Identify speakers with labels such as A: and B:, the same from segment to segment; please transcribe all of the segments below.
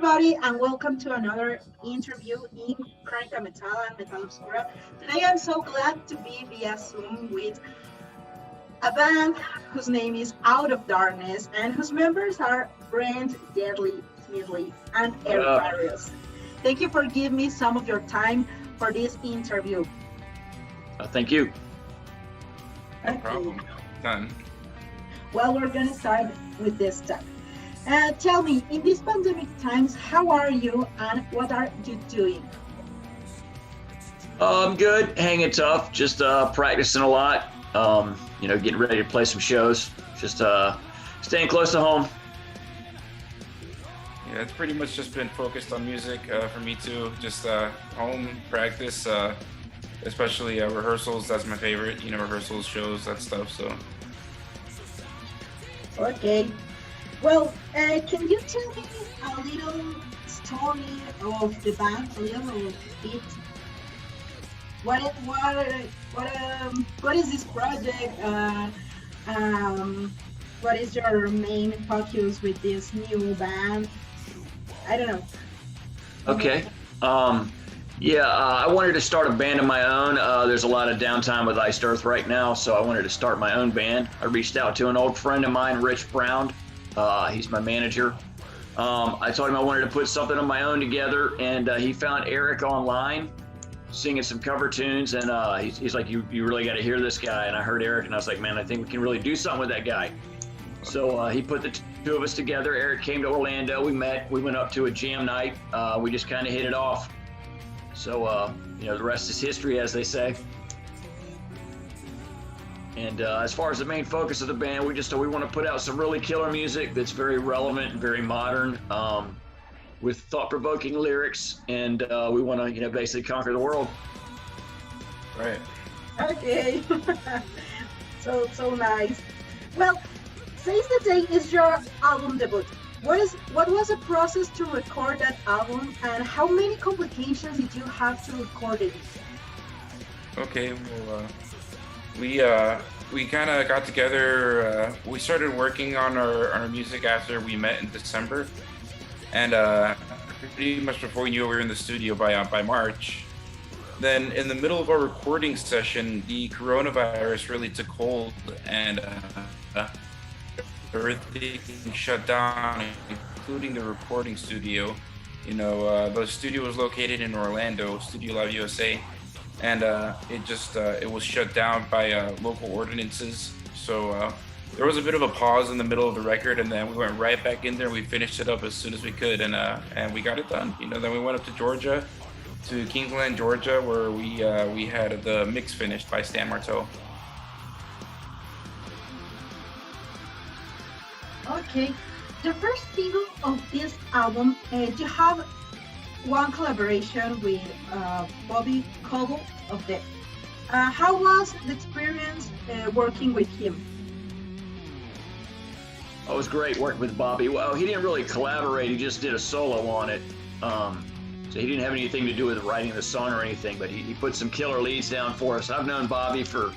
A: everybody, and welcome to another interview in Crónica Metal and Metal Obscura. Today, I'm so glad to be via Zoom with a band whose name is Out of Darkness and whose members are Brent, Deadly, Smedley, and Eric Barrios. Thank you for giving me some of your time for this interview.
B: Thank you.
C: No problem. Done.
A: Well, we're going to start with this stuff. Tell me, in these pandemic times, how are you and what are you doing?
B: I'm good, hanging tough, just practicing a lot, getting ready to play some shows, just staying close to home.
C: Yeah, it's pretty much just been focused on music for me too, just home practice, especially rehearsals. That's my favorite, rehearsals, shows, that stuff, so.
A: Okay. Well, can you tell me a little story of the band, a little bit? What is this project? What is your main focus with this new band? I don't know.
B: Okay. I wanted to start a band of my own. There's a lot of downtime with Iced Earth right now, so I wanted to start my own band. I reached out to an old friend of mine, Rich Brown. He's my manager. I told him I wanted to put something of my own together, and he found Eric online singing some cover tunes, and he's like, you really got to hear this guy. And I heard Eric, and I was like, man, I think we can really do something with that guy. So he put the two of us together. Eric came to Orlando. We met. We went up to a jam night. We just kind of hit it off. So, the rest is history, as they say. And as far as the main focus of the band, we want to put out some really killer music that's very relevant and very modern, with thought-provoking lyrics, and we want to, basically conquer the world.
C: Right.
A: Okay. so nice. Well, Seize the Day is your album debut. What was the process to record that album, and how many complications did you have to record it?
C: Okay, well, we kind of got together. We started working on our music after we met in December, and pretty much before we knew we were in the studio by March. Then in the middle of our recording session, the coronavirus really took hold, and everything shut down, including the recording studio. The studio was located in Orlando, Studio Live USA, and it was shut down by local ordinances. So there was a bit of a pause in the middle of the record, and then we went right back in there. We finished it up as soon as we could, and we got it done. Then we went up to Georgia, to Kingsland, Georgia, where we had the mix finished by Stan Marteau.
A: Okay, the first single of this album, you have one collaboration with Bobby Caldwell of Death. How was the experience working with him?
B: Oh, it was great working with Bobby. Well, he didn't really collaborate, he just did a solo on it. So he didn't have anything to do with writing the song or anything, but he put some killer leads down for us. I've known Bobby for,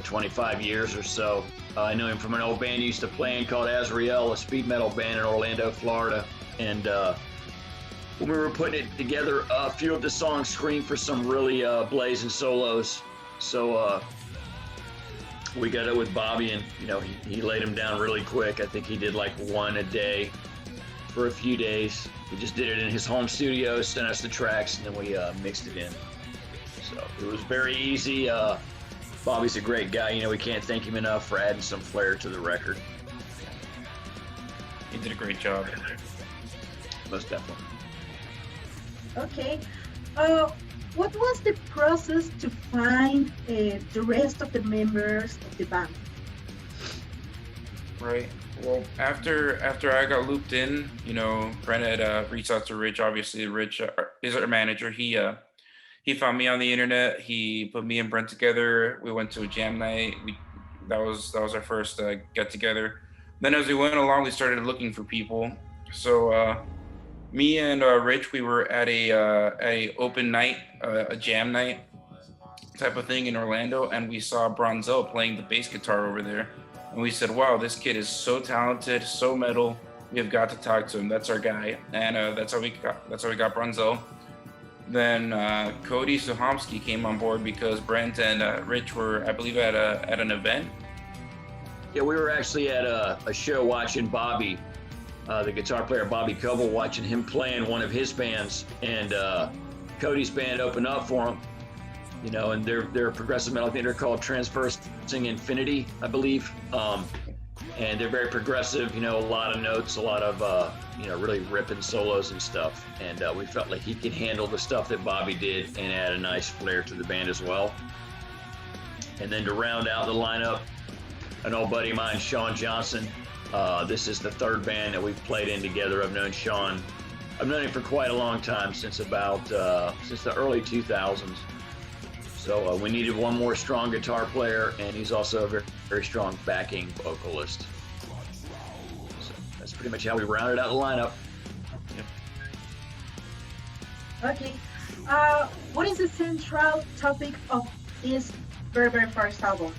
B: 25 years or so. I knew him from an old band he used to play in called Azrael, a speed metal band in Orlando, Florida. And when we were putting it together, a few of the songs screamed for some really blazing solos. So we got it with Bobby, and he laid them down really quick. I think he did like one a day for a few days. He just did it in his home studio, sent us the tracks, and then we mixed it in. So it was very easy. Bobby's a great guy. We can't thank him enough for adding some flair to the record.
C: He did a great job.
B: Most definitely.
A: Okay. What was the process to find the rest of the members of the band?
C: Right. Well, after I got looped in, Brent had reached out to Rich. Obviously, Rich is our manager. He found me on the internet. He put me and Brent together. We went to a jam night. That was our first get together. Then as we went along, we started looking for people. So me and Rich, we were at a open night, a jam night type of thing in Orlando, and we saw Bronzel playing the bass guitar over there. And we said, wow, this kid is so talented, so metal. we've got to talk to him. That's our guy, and that's how we got Brunzel. Then Cody Suhomsky came on board because Brent and Rich were, I believe, at an event.
B: Yeah, we were actually at a show watching Bobby, the guitar player Bobby Coble, watching him play in one of his bands, and Cody's band opened up for him. You know, and they're progressive metal. I think they're called Transversing Infinity, I believe. And they're very progressive. You know, a lot of notes, a lot of you know, really ripping solos and stuff. And we felt like he could handle the stuff that Bobby did and add a nice flair to the band as well. And then to round out the lineup, an old buddy of mine, Sean Johnson. This is the third band that we've played in together. I've known Sean. I've known him for quite a long time, since the early 2000s. So we needed one more strong guitar player, and he's also a very, very strong backing vocalist. So that's pretty much how we rounded out the lineup.
A: Yeah. Okay. What is the central topic of this very, very first album?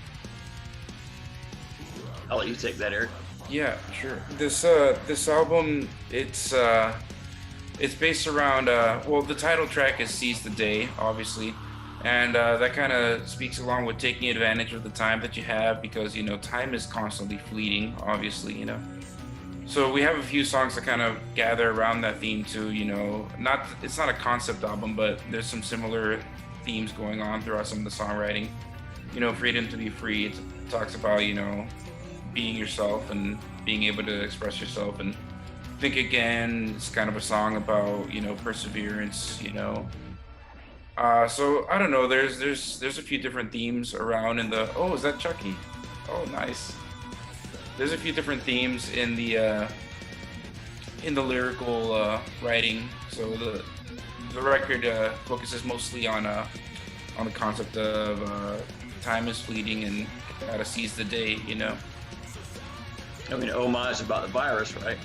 B: I'll let you take that, Eric.
C: Yeah, sure. This album, it's based around well, the title track is "Seize the Day," obviously. And that kind of speaks along with taking advantage of the time that you have, because, you know, time is constantly fleeting, obviously, you know. So we have a few songs that kind of gather around that theme too, you know. It's not a concept album, but there's some similar themes going on throughout some of the songwriting. You know, freedom to be free. It talks about, you know, being yourself and being able to express yourself. And Think Again, it's kind of a song about, you know, perseverance, you know. So I don't know. There's a few different themes around in the. Oh, is that Chucky? Oh, nice. There's a few different themes in the lyrical writing. So the record focuses mostly on the concept of time is fleeting and gotta seize the day. You know.
B: I mean, Oh My is about the virus, right?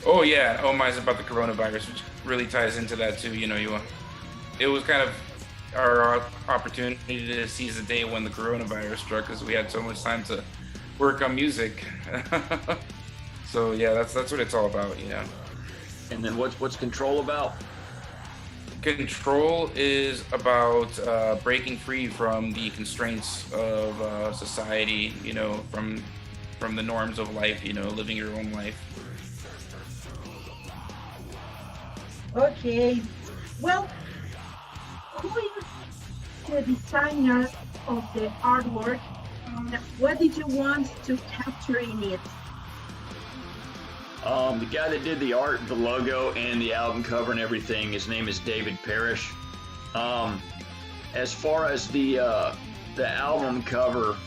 C: Oh yeah, Oh My is about the coronavirus, which really ties into that too. You know, it was kind of our opportunity to seize the day when the coronavirus struck, because we had so much time to work on music. So yeah, that's what it's all about, you know.
B: And then what's Control about?
C: Control is about breaking free from the constraints of society, you know, from the norms of life, you know, living your own life.
A: Okay. Well, who is the designer of the artwork? What did you want to capture in it?
B: The guy that did the art, the logo, and the album cover and everything, his name is David Parrish. As far as the album cover,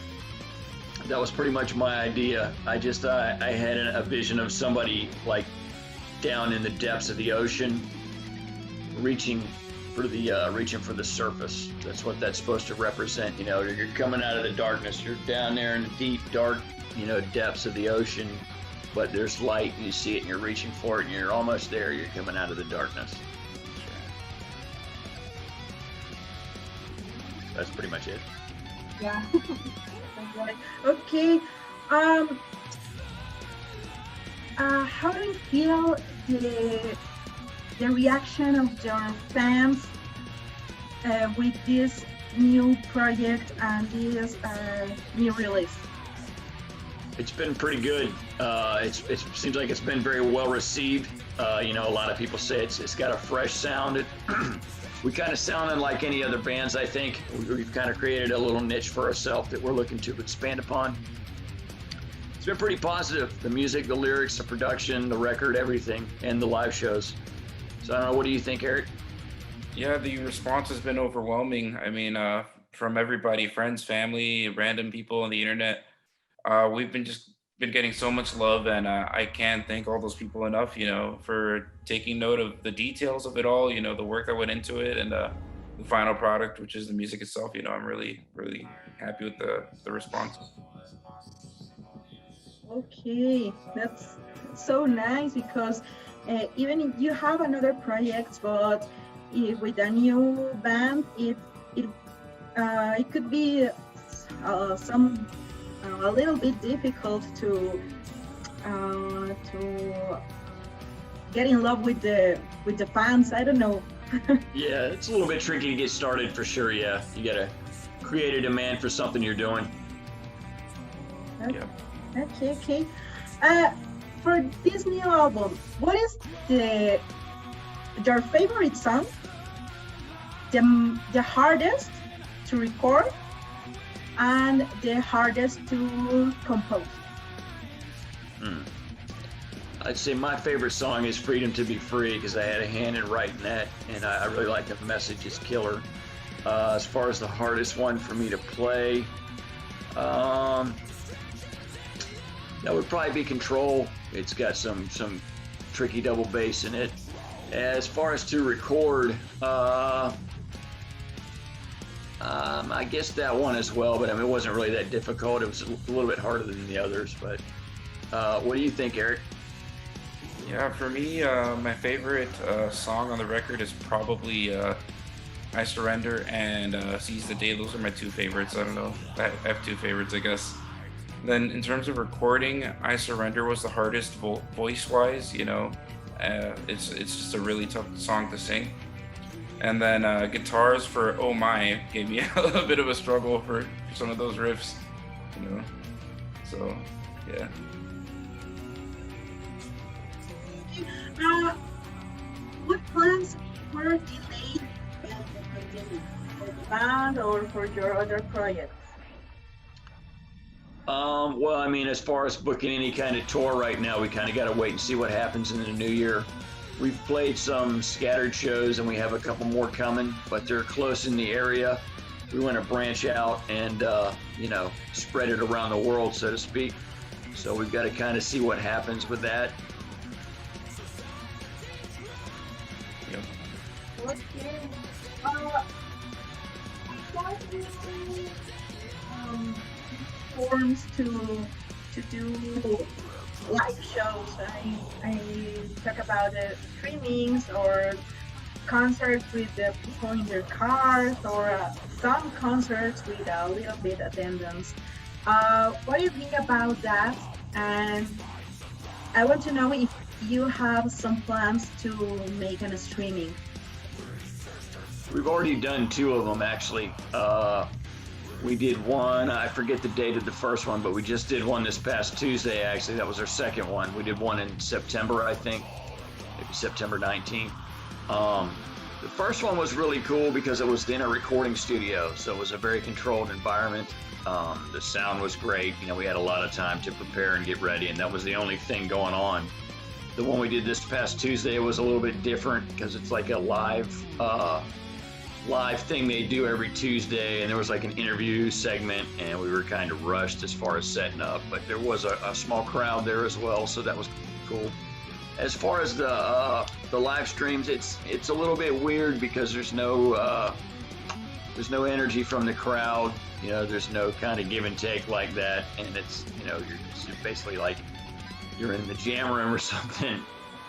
B: that was pretty much my idea. I had a vision of somebody like down in the depths of the ocean, reaching for the surface. That's what that's supposed to represent. You know, you're coming out of the darkness. You're down there in the deep, dark, you know, depths of the ocean, but there's light, and you see it, and you're reaching for it, and you're almost there. You're coming out of the darkness. That's pretty much it.
A: Yeah. Okay. How do you feel the reaction of your fans with this new project and this new release?
B: It's been pretty good. It seems like it's been very well received. You know, a lot of people say it's got a fresh sound. We kind of sound unlike any other bands, I think. We've kind of created a little niche for ourselves that we're looking to expand upon. It's been pretty positive. The music, the lyrics, the production, the record, everything, and the live shows. So I don't know, what do you think, Eric?
C: Yeah, the response has been overwhelming. I mean, from everybody, friends, family, random people on the internet. We've been getting so much love, and I can't thank all those people enough, you know, for taking note of the details of it all, you know, the work that went into it, and the final product, which is the music itself. You know, I'm really, really happy with the response.
A: Okay, that's so nice, because even if you have another project, but with a new band, it could be a little bit difficult to to get in love with the fans. I don't know.
B: Yeah, it's a little bit tricky to get started for sure. Yeah, you gotta create a demand for something you're doing.
A: Okay.
C: Yeah.
A: Okay. For this new album, what is your favorite song? The hardest to record and the hardest to compose.
B: I'd say my favorite song is "Freedom to Be Free" because I had a hand in writing that, and I really like the message. It's killer. As far as the hardest one for me to play, that would probably be "Control." It's got some tricky double bass in it. As far as to record, I guess that one as well, but I mean, it wasn't really that difficult. It was a little bit harder than the others, but what do you think, Eric?
C: Yeah, for me, my favorite song on the record is probably I Surrender and Seize the Day. Those are my two favorites. I don't know. I have two favorites, I guess. Then in terms of recording, I Surrender was the hardest voice-wise, you know. It's just a really tough song to sing. And then guitars for Oh My gave me a little bit of a struggle for some of those riffs, you know. So, yeah.
A: What plans were delayed for the band or for your other projects?
B: Well, I mean, as far as booking any kind of tour right now, we kind of got to wait and see what happens in the new year. We've played some scattered shows and we have a couple more coming, but they're close in the area. We want to branch out and, you know, spread it around the world, so to speak. So we've got to kind of see what happens with that.
A: Okay. What forms to do live shows? I talk about streamings or concerts with the people in their cars, or some concerts with a little bit attendance. What do you think about that? And I want to know if you have some plans to make a streaming.
B: We've already done two of them, actually. We did one, I forget the date of the first one, but we just did one this past Tuesday, actually. That was our second one. We did one in September, I think, maybe September 19th. The first one was really cool because it was in a recording studio, so it was a very controlled environment. The sound was great. You know, we had a lot of time to prepare and get ready, and that was the only thing going on. The one we did this past Tuesday was a little bit different because it's like a live thing they do every Tuesday, and there was like an interview segment, and we were kind of rushed as far as setting up, but there was a small crowd there as well, so that was cool. As far as the live streams, it's a little bit weird because there's no energy from the crowd. You know, there's no kind of give and take like that, and it's, you know, you're basically like you're in the jam room or something,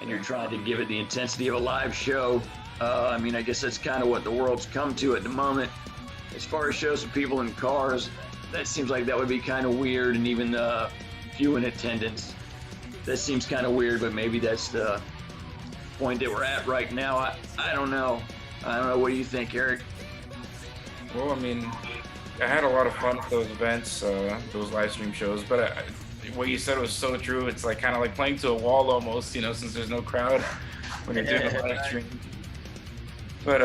B: and you're trying to give it the intensity of a live show. I mean, I guess that's kind of what the world's come to at the moment. As far as shows of people in cars, that seems like that would be kind of weird, and even few in attendance. That seems kind of weird, but maybe that's the point that we're at right now. I don't know. What do you think, Eric?
C: Well, I mean, I had a lot of fun with those events, those live stream shows, but what you said was so true. It's like kind of like playing to a wall almost, you know, since there's no crowd when you're doing a live stream. But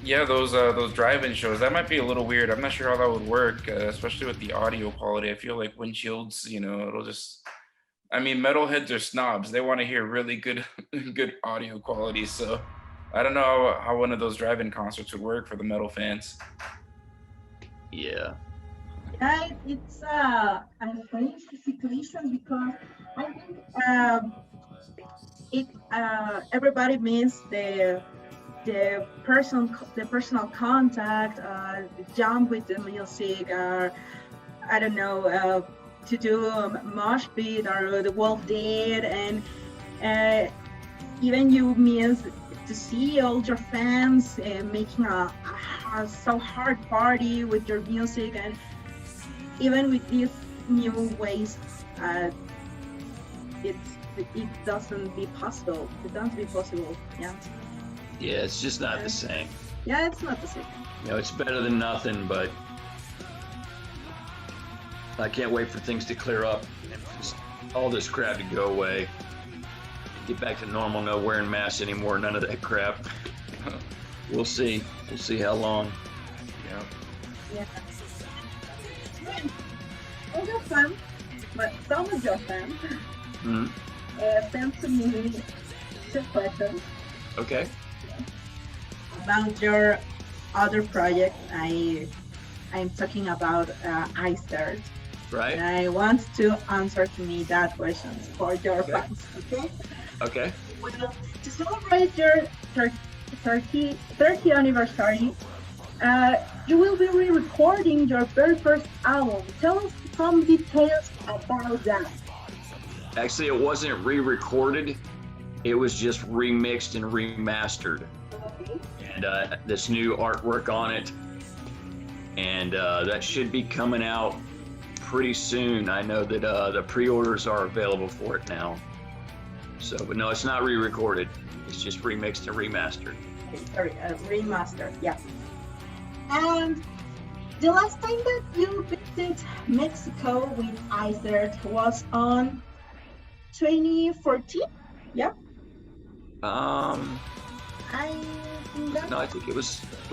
C: yeah, those drive-in shows, that might be a little weird. I'm not sure how that would work, especially with the audio quality. I feel like windshields, you know, it'll just, I mean, metalheads are snobs. They want to hear really good audio quality. So I don't know how one of those drive-in concerts would work for the metal fans.
B: Yeah.
A: Yeah, it's a funny situation because I think everybody means the personal contact, jump with the music, or I don't know, to do a mosh pit or the Wolf Dead, and even you miss to see all your fans making a so hard party with your music, and even with these new ways it doesn't be possible. It doesn't be possible. Yeah.
B: Yeah, it's just not the same.
A: Yeah, it's not the same.
B: You know, it's better than nothing, but I can't wait for things to clear up and just all this crap to go away. Get back to normal, no wearing masks anymore, none of that crap. We'll see. We'll see how long.
C: Yeah.
A: Yeah. All your fans, but some of your fans
B: Mm-hmm.
A: sent to me 2 questions
B: Okay.
A: about your other project. I'm talking about esta.
B: Right.
A: And I want to answer to me that questions for your fans. Okay.
B: Okay.
A: Well, to celebrate your 30th anniversary, you will be re-recording your very first album. Tell us some details about that.
B: Actually, it wasn't re-recorded. It was just remixed and remastered.
A: Okay.
B: And this new artwork on it. And that should be coming out pretty soon. I know that the pre-orders are available for it now. So, but no, it's not re-recorded. It's just remixed and remastered.
A: Okay, sorry, remaster. Yeah. And the last time that you visited Mexico with esta was on 2014. Yeah.
B: I
A: think that.
B: No, I think it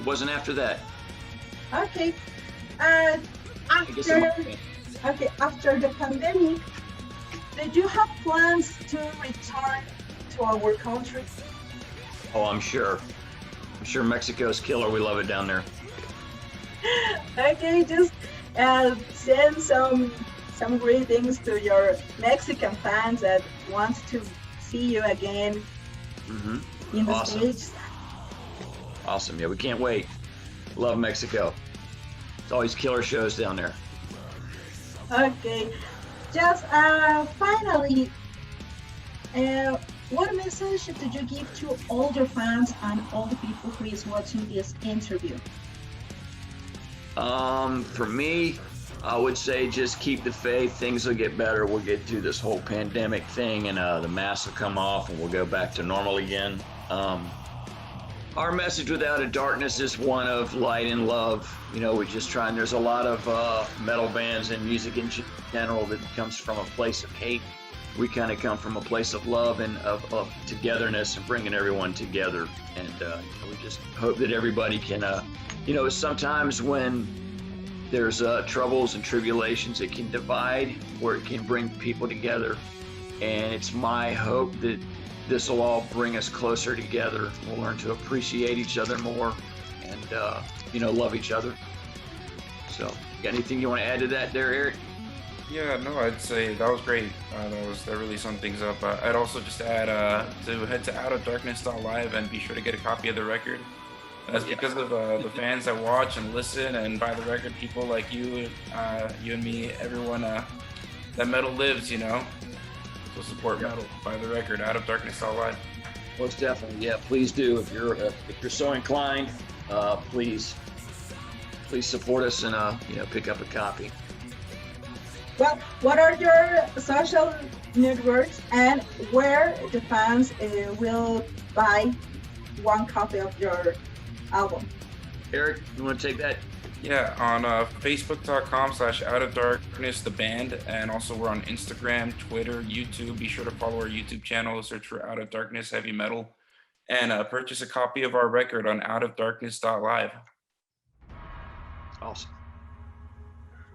B: wasn't after that.
A: Okay.
B: I guess it might be.
A: After the pandemic, did you have plans to return to our country?
B: Oh, I'm sure. I'm sure Mexico's killer. We love it down there.
A: Okay, just send some greetings to your Mexican fans that want to see you again in the
B: Awesome.
A: States.
B: Awesome. Yeah, we can't wait. Love Mexico. It's always killer shows down there.
A: Okay, just finally, what message did you give to all your fans and all the people who is watching this interview?
B: For me, I would say just keep the faith. Things will get better. We'll get through this whole pandemic thing, and the masks will come off, and we'll go back to normal again. Our message without a darkness is one of light and love. You know, we're just trying. There's a lot of metal bands and music in general that comes from a place of hate. We kind of come from a place of love and of togetherness and bringing everyone together. And we just hope that everybody can, sometimes when there's troubles and tribulations, it can divide or it can bring people together. And it's my hope that this will all bring us closer together. We'll learn to appreciate each other more and, love each other. So, got anything you want to add to that there, Eric?
C: Yeah, no, I'd say that was great. That really summed things up. I'd also just add to head to outofdarkness.live and be sure to get a copy of the record. That's because of the fans that watch and listen and buy the record. People like you and me, everyone that metal lives, So support metal. Buy the record. Outofdarkness.live.
B: Most definitely, yeah. Please do. If you're so inclined, please support us and pick up a copy.
A: Well, what are your social networks and where the fans will buy one copy of your album?
B: Eric, you want to take that?
C: Yeah, on facebook.com/outofdarkness, the band, and also we're on Instagram, Twitter, YouTube. Be sure to follow our YouTube channel, search for Out of Darkness Heavy Metal, and purchase a copy of our record on outofdarkness.live.
B: Awesome.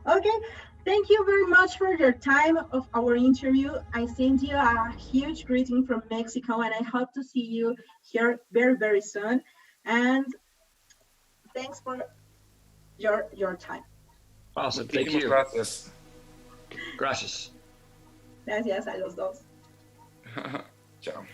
A: Okay, thank you very much for your time of our interview. I send you a huge greeting from Mexico, and I hope to see you here very, very soon. And thanks for your time.
B: Awesome. Thank you.
C: Gracias.
B: Gracias.
A: Gracias a los dos.
C: Ciao.